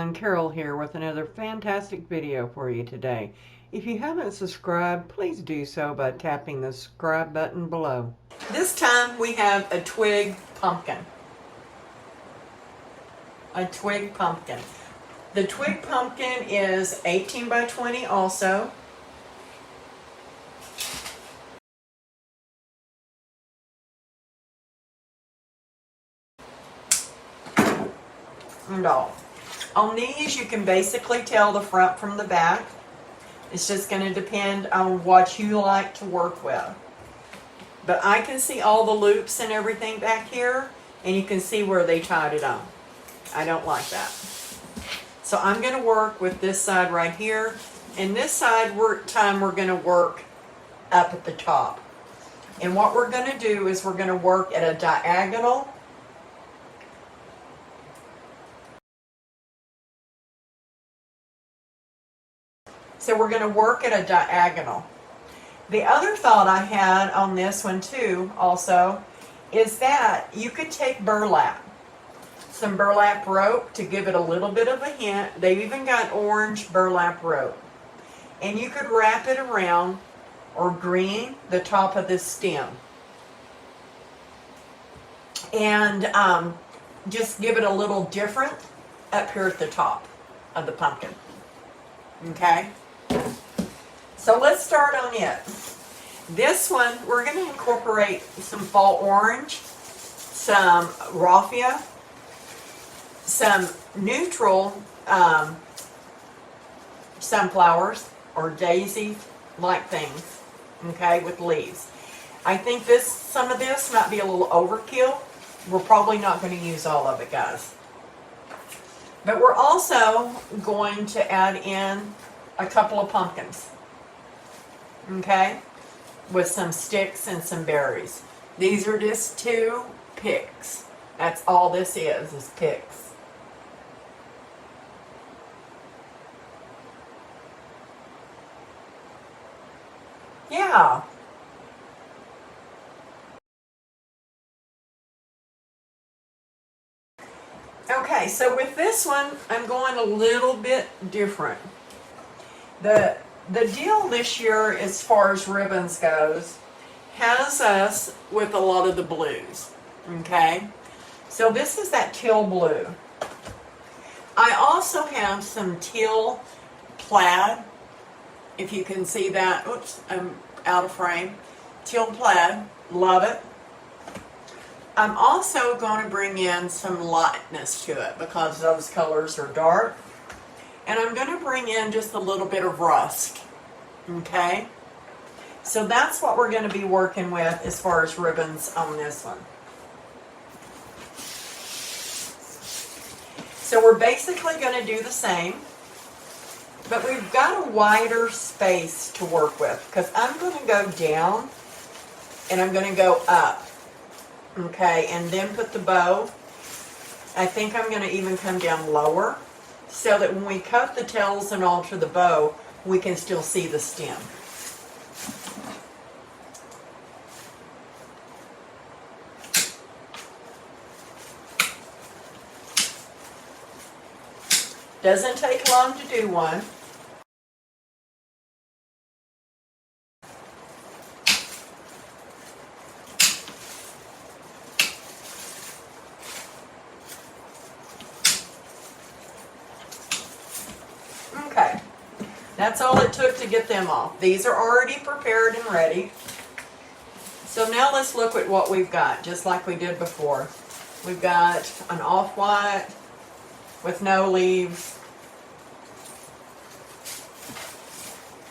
everyone, Carol here with another fantastic video for you today. If you haven't subscribed, please do so by tapping the subscribe button below. This time we have a twig pumpkin. A twig pumpkin. The twig pumpkin is 18 by 20 also. And all. On these, you can basically tell the front from the back. It's just going to depend on what you like to work with. But I can see all the loops and everything back here, and you can see where they tied it on. I don't like that. So I'm going to work with this side right here, and this side we're going to work up at the top. And what we're going to do is we're going to work at a diagonal. So we're going to work at a diagonal. The other thought I had on this one too also is that you could take burlap, some burlap rope to give it a little bit of a hint. They've even got orange burlap rope. And you could wrap it around or green the top of this stem. And just give it a little different up here at the top of the pumpkin. Okay? So let's start on it. This one, we're going to incorporate some fall orange, some raffia, some neutral sunflowers or daisy-like things, okay, with leaves. I think some of this might be a little overkill. We're probably not going to use all of it, guys. But we're also going to add in a couple of pumpkins, okay, with some sticks and some berries. These are just 2 picks. That's all this is picks. Yeah. Okay, so with this one, I'm going a little bit different. The deal this year, as far as ribbons goes, has us with a lot of the blues, okay? So this is that teal blue. I also have some teal plaid, if you can see that. Oops, I'm out of frame. Teal plaid, love it. I'm also going to bring in some lightness to it because those colors are dark. And I'm going to bring in just a little bit of rust, okay? So that's what we're going to be working with as far as ribbons on this one. So we're basically going to do the same, but we've got a wider space to work with because I'm going to go down and I'm going to go up, okay? And then put the bow. I think I'm going to even come down lower, so that when we cut the tails and alter the bow, we can still see the stem. Doesn't take long to do one. Okay, that's all it took to get them off. These are already prepared and ready. So now let's look at what we've got, just like we did before. We've got an off-white with no leaves.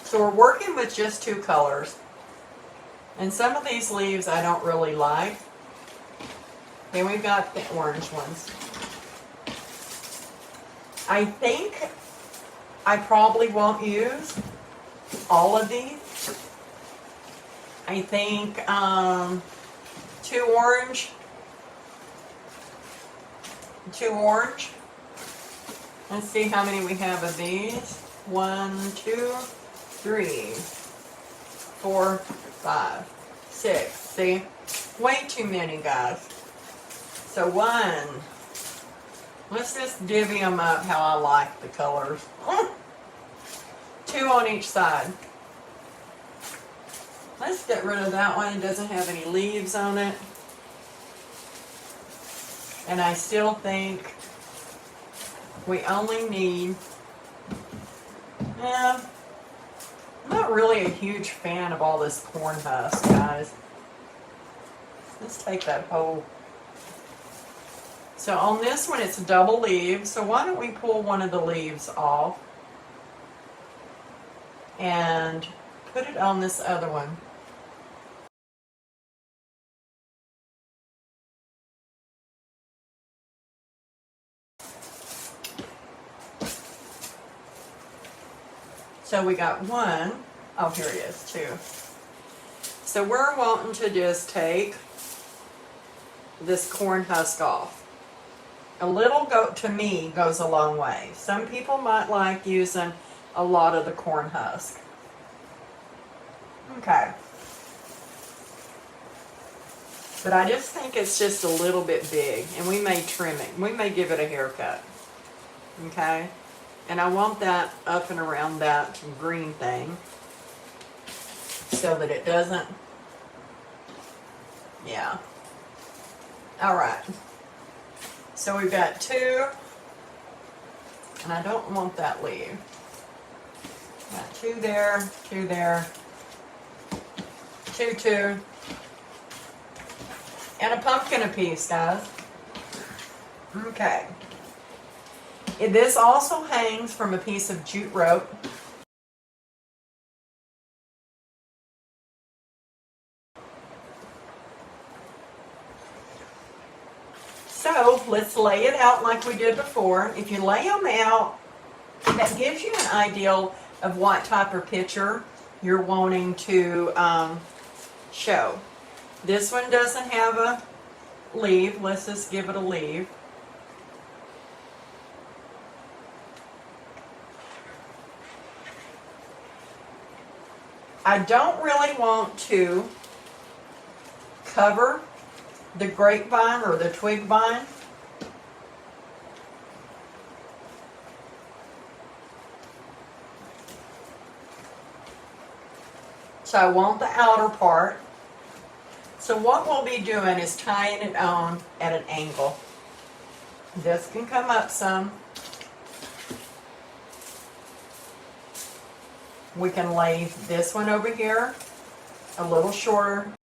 So we're working with just 2 colors. And some of these leaves I don't really like. Then we've got the orange ones. I think I probably won't use all of these. I think 2 orange. 2 orange. Let's see how many we have of these. 1, 2, 3, 4, 5, 6. See? Way too many, guys. So 1, Let's just divvy them up how I like the colors. 2 on each side. Let's get rid of that one. It doesn't have any leaves on it. And I still think we only need, I'm not really a huge fan of all this corn husk, guys. Let's take that whole. So on this one, it's double leaves. So why don't we pull one of the leaves off and put it on this other one. So we got one. Oh, here it is, 2. So we're wanting to just take this corn husk off. A little, to me, goes a long way. Some people might like using a lot of the corn husk. Okay. But I just think it's just a little bit big, and we may trim it. We may give it a haircut. Okay? And I want that up and around that green thing so that it doesn't, yeah. All right. So we've got 2, and I don't want that leaf. Got 2 there, 2 there, 2, 2, and a pumpkin apiece, guys. Okay. This also hangs from a piece of jute rope. So let's lay it out like we did before. If you lay them out, that gives you an idea of what type of picture you're wanting to show. This one doesn't have a leaf. Let's just give it a leaf. I don't really want to cover the grapevine or the twig vine. So I want the outer part. So what we'll be doing is tying it on at an angle. This can come up some. We can lay this one over here a little shorter.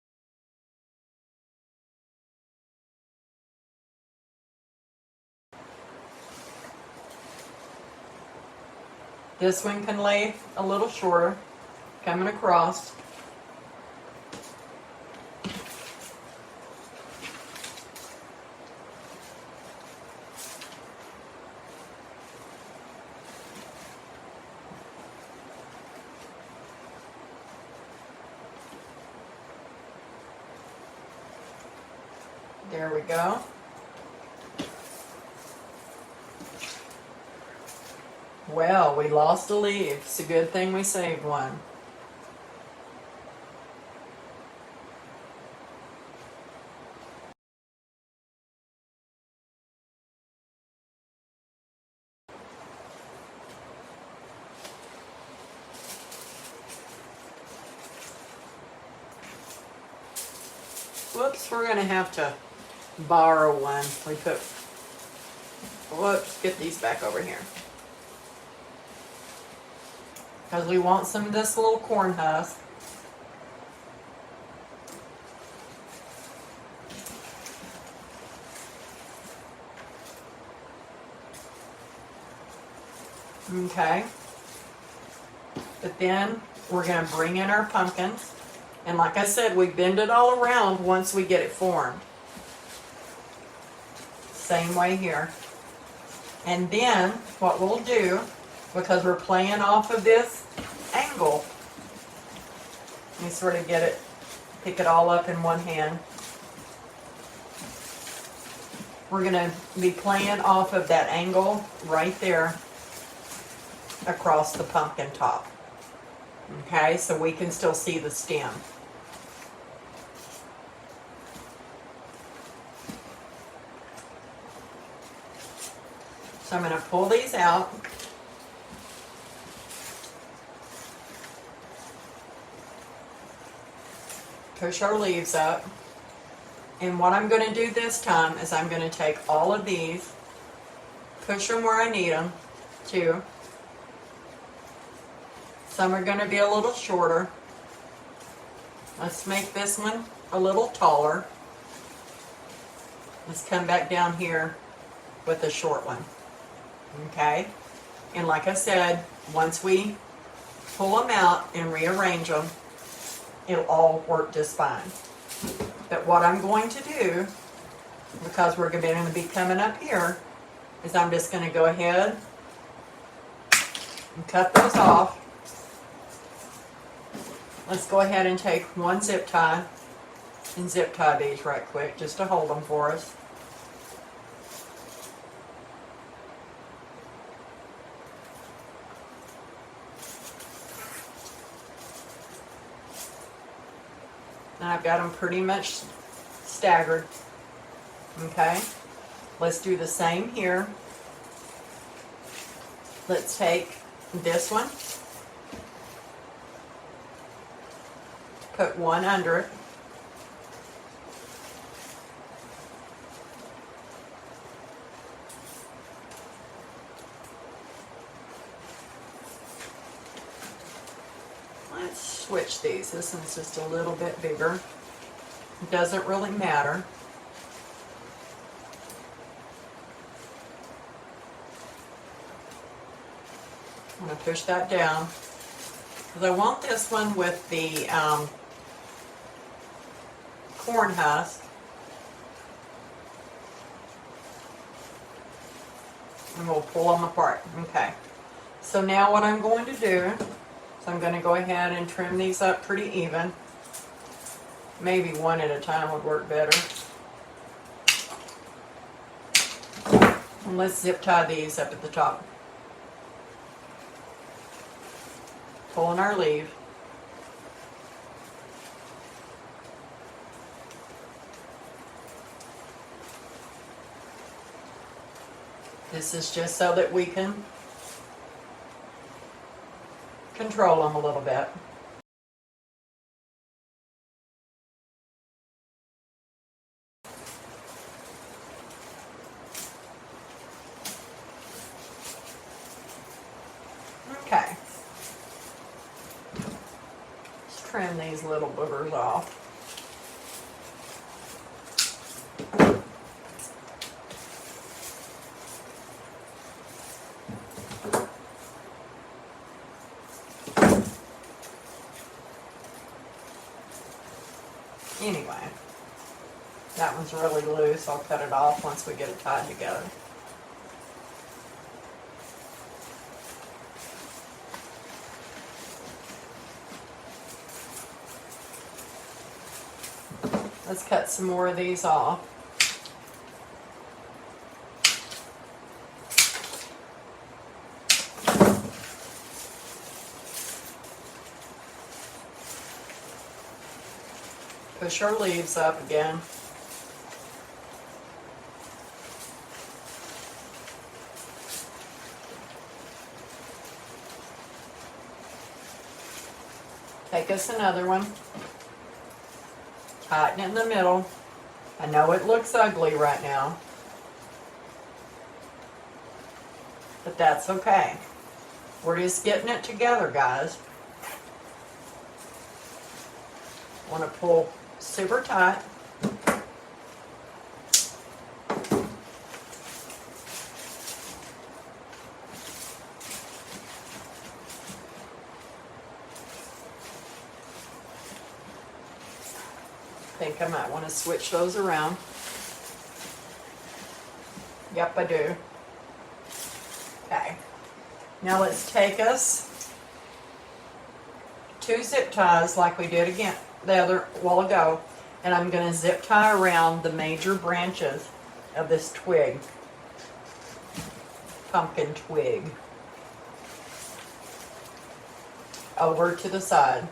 This one can lay a little shorter, coming across. There we go. Well, we lost a leaf. It's a good thing we saved one. Whoops, we're going to have to borrow one. We put, whoops, get these back over here. Because we want some of this little corn husk. Okay. But then we're going to bring in our pumpkins. And like I said, we bend it all around once we get it formed. Same way here. And then what we'll do, because we're playing off of this angle, let me sort of get it, pick it all up in one hand. We're going to be playing off of that angle right there across the pumpkin top. Okay, so we can still see the stem. So I'm going to pull these out. Push our leaves up. And what I'm going to do this time is I'm going to take all of these, push them where I need them to. Some are going to be a little shorter. Let's make this one a little taller. Let's come back down here with the short one. Okay? And like I said, once we pull them out and rearrange them, it'll all work just fine. But what I'm going to do, because we're going to be coming up here, is I'm just going to go ahead and cut those off. Let's go ahead and take one zip tie and zip tie these right quick just to hold them for us. And I've got them pretty much staggered. Okay, let's do the same here. Let's take this one, put one under it. Let's switch these. This one's just a little bit bigger. It doesn't really matter. I'm going to push that down because I want this one with the corn husk. And we'll pull them apart. Okay. So now what I'm going to do is I'm going to go ahead and trim these up pretty even. Maybe one at a time would work better. And let's zip tie these up at the top. Pulling our leaf. This is just so that we can control them a little bit. Okay. Let's trim these little boogers off. Anyway, that one's really loose. I'll cut it off once we get it tied together. Let's cut some more of these off. Push our leaves up again. Take us another one. Tighten it in the middle. I know it looks ugly right now, but that's okay. We're just getting it together, guys. Want to pull super tight. I think I might want to switch those around. Yep, I do. Okay. Now let's take us 2 zip ties like we did again the other while ago, and I'm going to zip tie around the major branches of this twig, pumpkin twig, over to the side.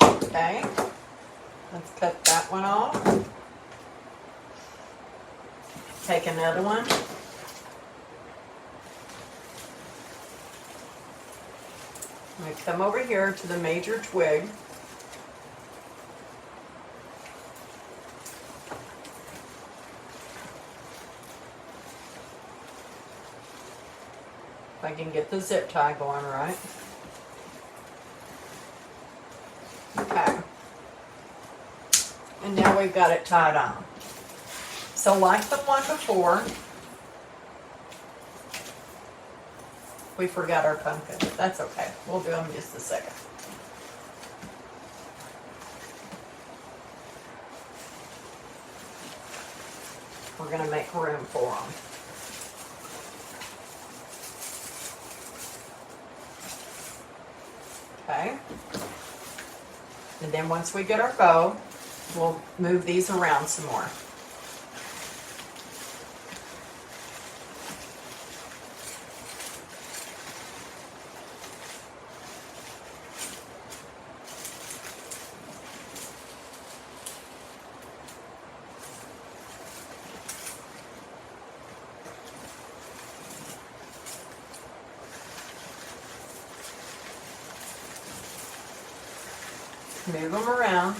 Okay, let's cut that one off. Take another one. I'm going to come over here to the major twig. If I can get the zip tie going right. Okay. And now we've got it tied on. So like the one before, we forgot our pumpkin. That's okay. We'll do them in just a second. We're going to make room for them. Okay. And then once we get our bow, we'll move these around some more. Move them around.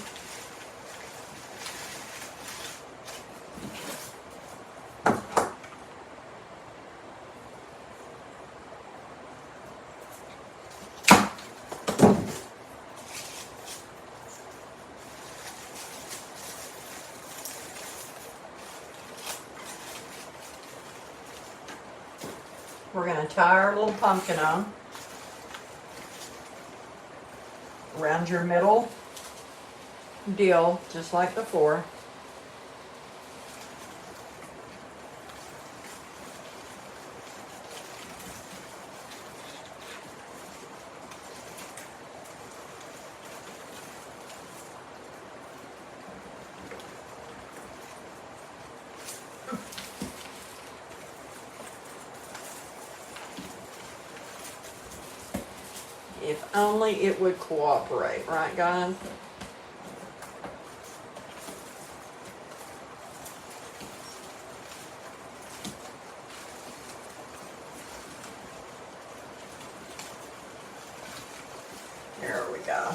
We're going to tie our little pumpkin on around your middle deal, just like before. If only it would cooperate, right guys? There we go.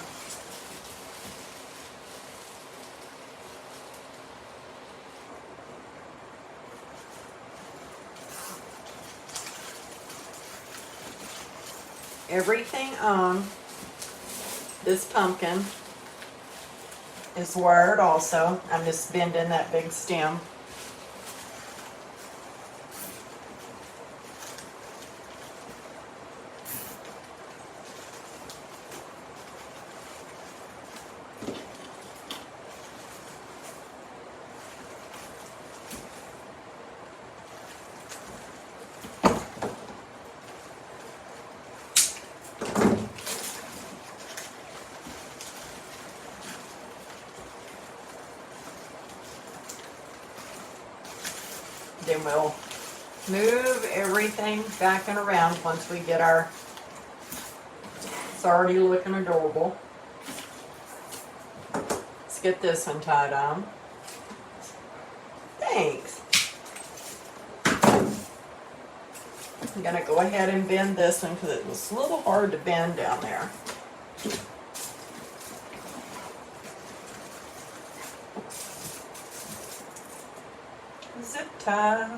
Everything on this pumpkin is wired also. I'm just bending that big stem. Then we'll move everything back and around once we get our, it's already looking adorable. Let's get this one tied on. Thanks. I'm going to go ahead and bend this one because it was a little hard to bend down there. Zip tie.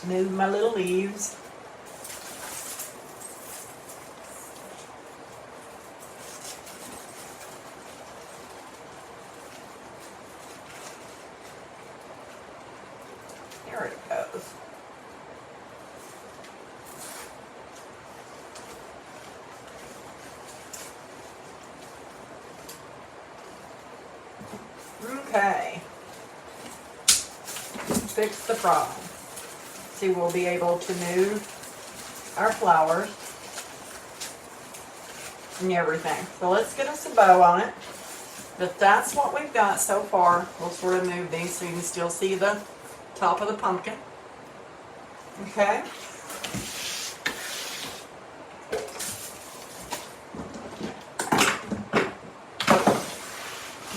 Move my little leaves. There it goes. Okay. Fix the problem. See, we'll be able to move our flowers and everything. So let's get us a bow on it. But that's what we've got so far. We'll sort of move these so you can still see the top of the pumpkin. Okay.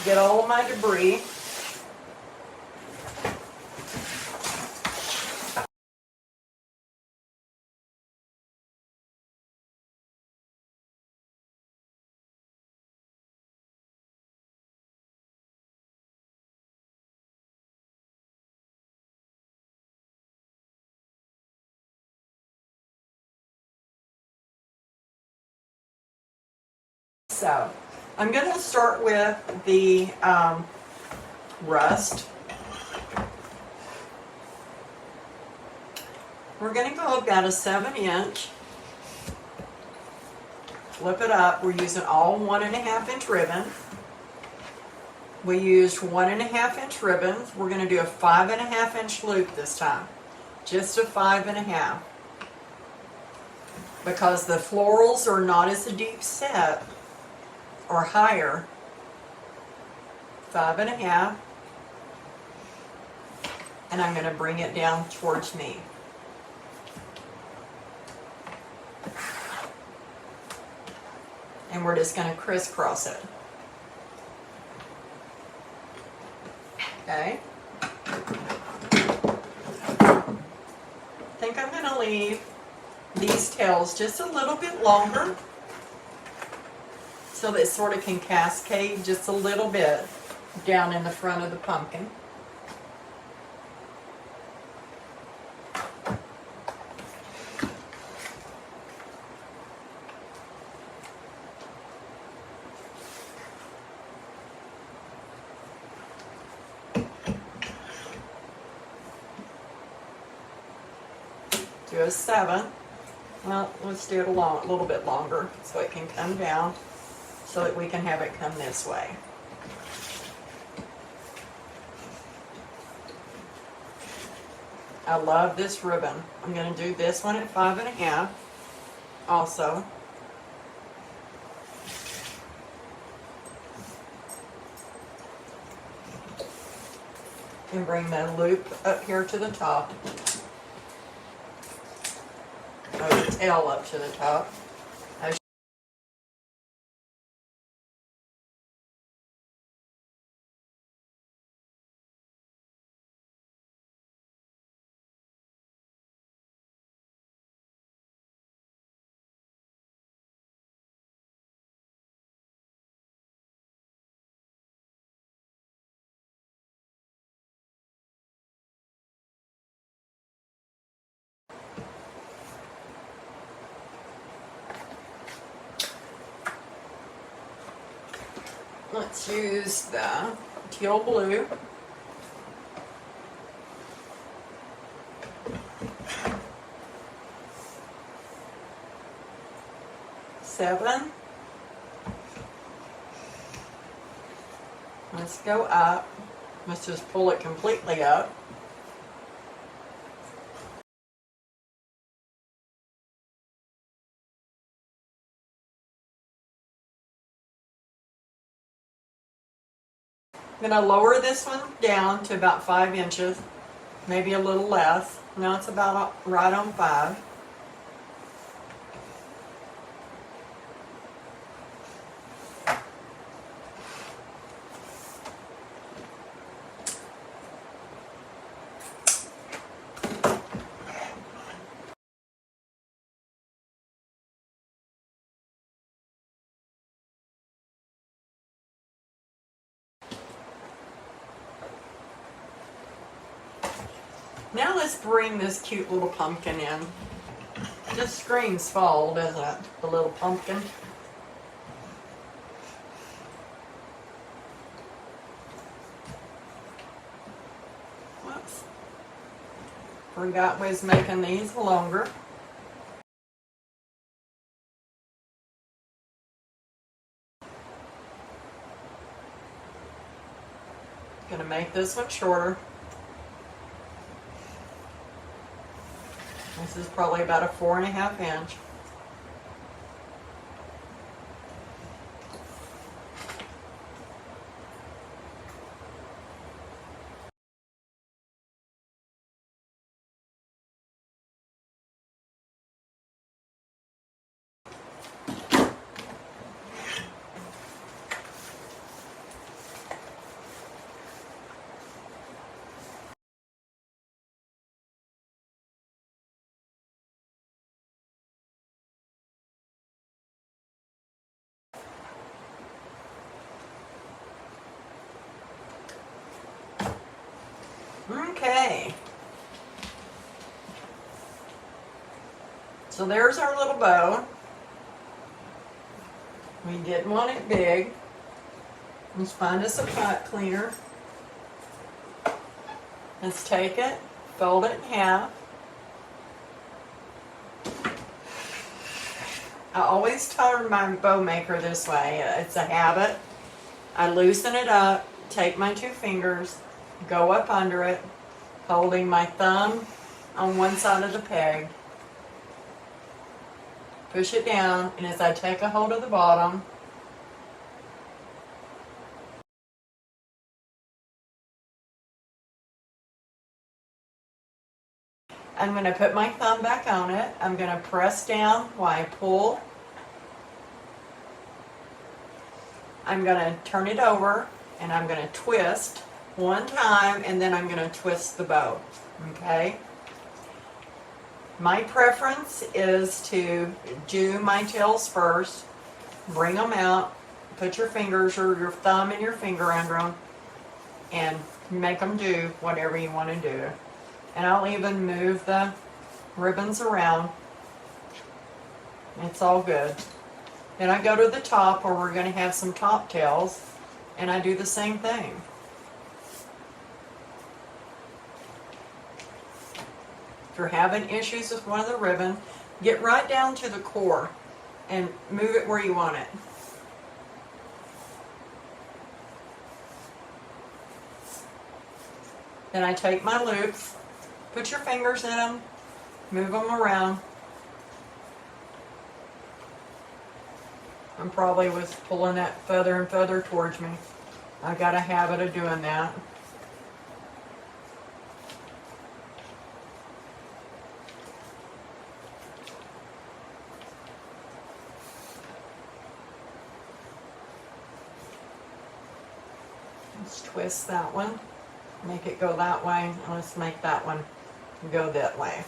Get all of my debris. So, I'm going to start with the rust. We're going to go about a 7-inch. Flip it up. We're using all 1.5-inch ribbon. We used 1.5-inch ribbons. We're going to do a 5.5-inch loop this time. Just a 5.5. Because the florals are not as a deep set or higher. 5.5. And I'm going to bring it down towards me. And we're just going to crisscross it. Okay. I think I'm going to leave these tails just a little bit longer so that it sort of can cascade just a little bit down in the front of the pumpkin. Do a 7. Well, let's do it a little bit longer so it can come down, so that we can have it come this way. I love this ribbon. I'm going to do this one at 5.5 also. And bring the loop up here to the top. The tail up to the top. Let's use the teal blue. Seven. Let's go up. Let's just pull it completely up. I'm going to lower this one down to about 5 inches, maybe a little less. Now it's about right on 5. Now let's bring this cute little pumpkin in. Just screams fall, doesn't it? The little pumpkin. Whoops. Forgot we was making these longer. Gonna make this one shorter. This is probably about a 4.5 inch. Okay. So there's our little bow. We didn't want it big. Let's find us a pot cleaner. Let's take it, fold it in half. I always turn my bow maker this way. It's a habit. I loosen it up, take my 2 fingers, go up under it, holding my thumb on one side of the peg. Push it down, and as I take a hold of the bottom, I'm going to put my thumb back on it. I'm going to press down while I pull. I'm going to turn it over, and I'm going to twist one time, and then I'm going to twist the bow. Okay? My preference is to do my tails first, bring them out, put your fingers or your thumb and your finger under them, and make them do whatever you want to do. And I'll even move the ribbons around. It's all good. Then I go to the top where we're going to have some top tails, and I do the same thing. If you're having issues with one of the ribbon, get right down to the core and move it where you want it. Then I take my loops, put your fingers in them, move them around. I'm probably was pulling that feather and feather towards me. I got a habit of doing that. Let's twist that one, make it go that way, and let's make that one go that way.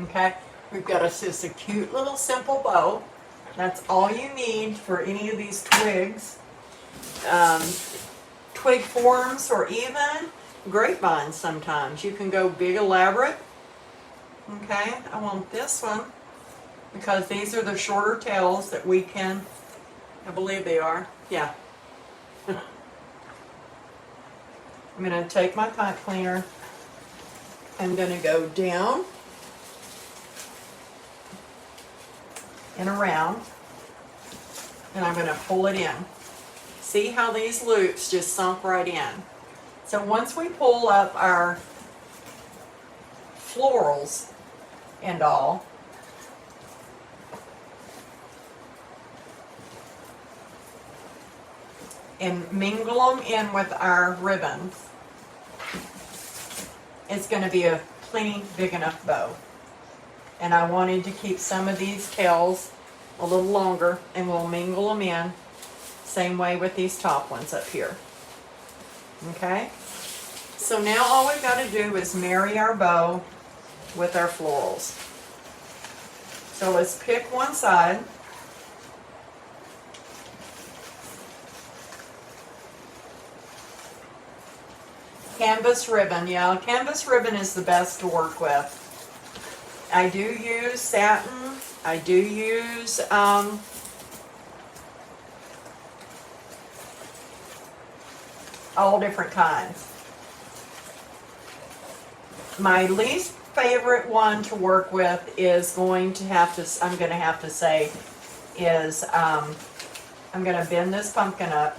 Okay, we've got just a cute little simple bow. That's all you need for any of these twigs, twig forms, or even grapevines sometimes. You can go big elaborate. Okay, I want this one because these are the shorter tails that we can, I believe they are, yeah. I'm going to take my pipe cleaner. I'm going to go down and around, and I'm going to pull it in. See how these loops just sunk right in. So once we pull up our florals and all, and mingle them in with our ribbons, it's going to be a plenty big enough bow. And I wanted to keep some of these tails a little longer, and we'll mingle them in same way with these top ones up here. Okay, so now all we've got to do is marry our bow with our florals. So let's pick one side. Canvas ribbon, yeah, canvas ribbon is the best to work with. I do use satin, I do use all different kinds. My least favorite one to work with is going to have to, I'm going to have to say, is I'm going to bend this pumpkin up.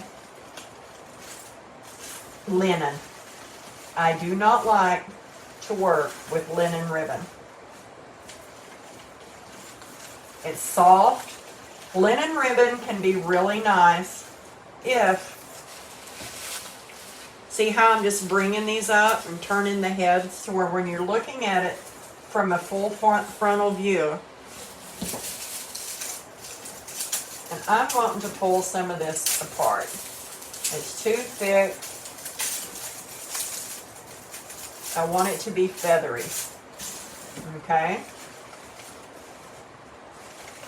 Linen. I do not like to work with linen ribbon. It's soft. Linen ribbon can be really nice if, see how I'm just bringing these up and turning the heads to where when you're looking at it from a full frontal view. And I'm wanting to pull some of this apart. It's too thick. I want it to be feathery. Okay?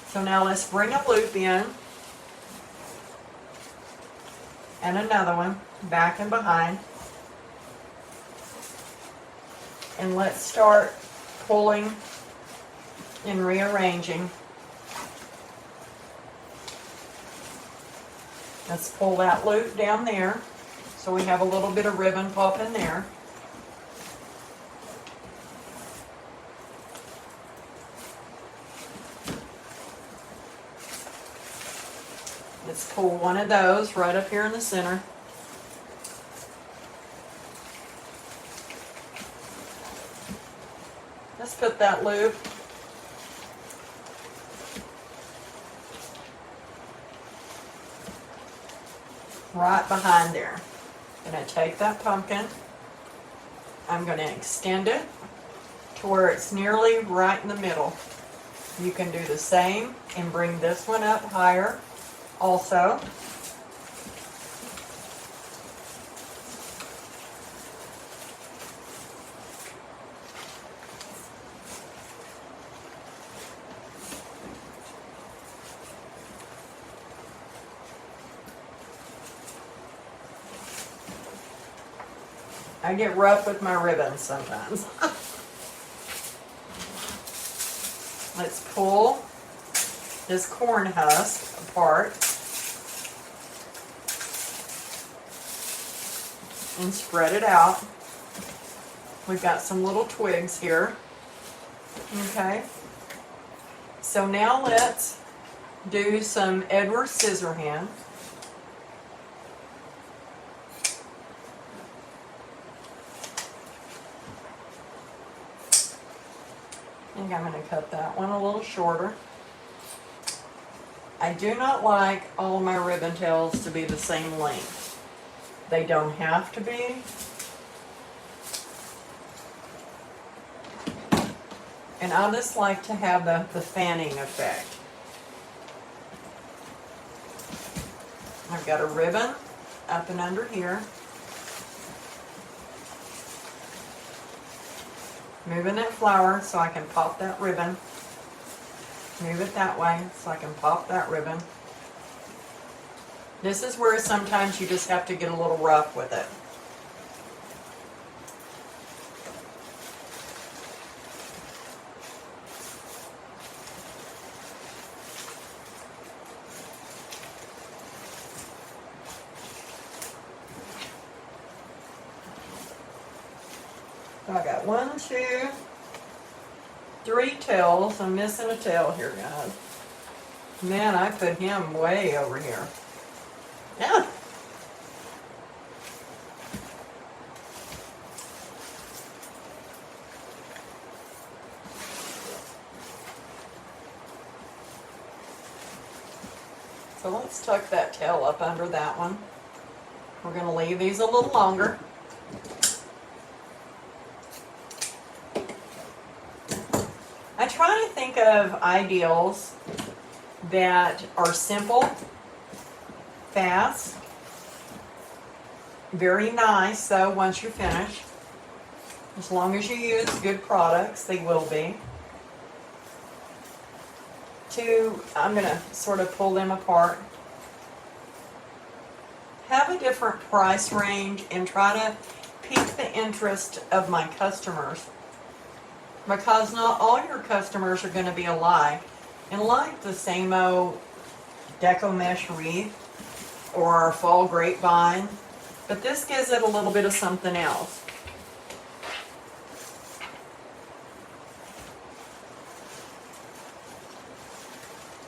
So now let's bring a loop in. And another one, back and behind. And let's start pulling and rearranging. Let's pull that loop down there so we have a little bit of ribbon pop in there. Let's pull one of those right up here in the center. Let's put that loop right behind there. I'm going to take that pumpkin, I'm going to extend it to where it's nearly right in the middle. You can do the same and bring this one up higher also. I get rough with my ribbons sometimes. Let's pull this corn husk apart and spread it out. We've got some little twigs here. Okay. So now let's do some Edward Scissorhands. I think I'm going to cut that one a little shorter. I do not like all of my ribbon tails to be the same length. They don't have to be. And I just like to have the fanning effect. I've got a ribbon up and under here. Moving that flower so I can pop that ribbon. Move it that way so I can pop that ribbon. This is where sometimes you just have to get a little rough with it. So I got 1, 2, 3 tails. I'm missing a tail here, guys. Man, I put him way over here. Yeah. So let's tuck that tail up under that one. We're going to leave these a little longer. I try to think of ideals that are simple, fast, very nice though once you finish. As long as you use good products, they will be. I'm going to sort of pull them apart. Have a different price range and try to pique the interest of my customers. Because not all your customers are going to be alike and like the same old deco mesh wreath or our fall grapevine, but this gives it a little bit of something else.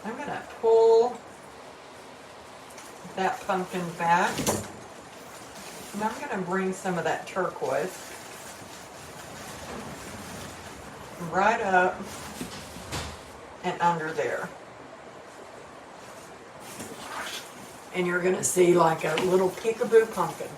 I'm going to pull that pumpkin back and I'm going to bring some of that turquoise right up and under there. And you're going to see like a little peekaboo pumpkin.